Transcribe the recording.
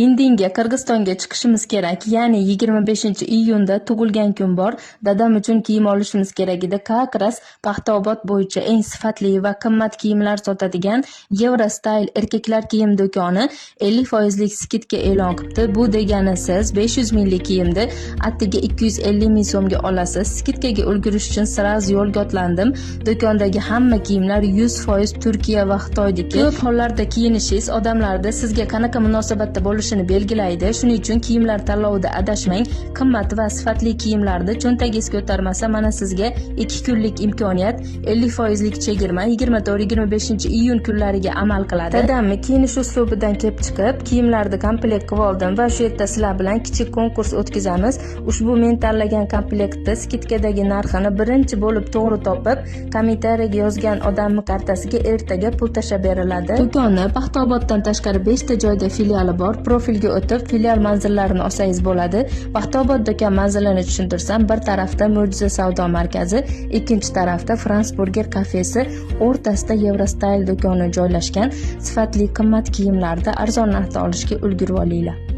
Indinga Qirg'izistonga chiqishimiz kerak, ya'ni 25-iyunda tug'ilgan kun bor. Dadam uchun kiyim olishimiz kerak edi. Kakras Paxtaobod bo'yicha eng sifatli va qimmat kiyimlar sotadigan Eurostyle erkaklar kiyim do'koni 50% skidka e'lon qildi. Bu degani siz 500 minglik kiyimni attiga 250 ming so'mga olasiz. Skidkaga ulgurish uchun sirazi yo'lga otlandim. Do'kondagi hamma kiyimlar 100% Turkiya va Xitoydiki. Ko'p hollarda kiyinishingiz odamlarda sizga qanaqa munosabatda bo'lishini belgilaydi. Shuning uchun kiyimlar tanlovida adashmang. Qimmat va sifatli kiyimlarni cho'ntagingiz ko'tarmasa, mana sizga 2 kunlik imkoniyat. 50% chegirma 24-25 iyun kunlariga amal qiladi. Dadamni kiyinish uslubidan kelib chiqib, kiyimlarni komplekt qilib oldim va shu yerda sizlar bilan kichik konkurs o'tkazamiz. Ushbu men tanlagan komplektni skidkadagi narxini birinchi bo'lib to'g'ri topib, kommentariyaga yozgan odamning kartasiga ertaga pul tashlab beriladi. Do'konni Paxtaoboddan tashqari 5 ta joyda filiali bor. Profilga o'tib, filial manzillarini olsangiz bo'ladi. Paxtaobod do'kon manzilini tushuntirsam, bir tarafda Mo'jiza savdo markazi, ikkinchi tarafda Fransburger kafesi, o'rtasida Eurostyle do'koni joylashgan. Sifatli qimmat kiyimlarni arzon narxda olishga ulgurib olinglar.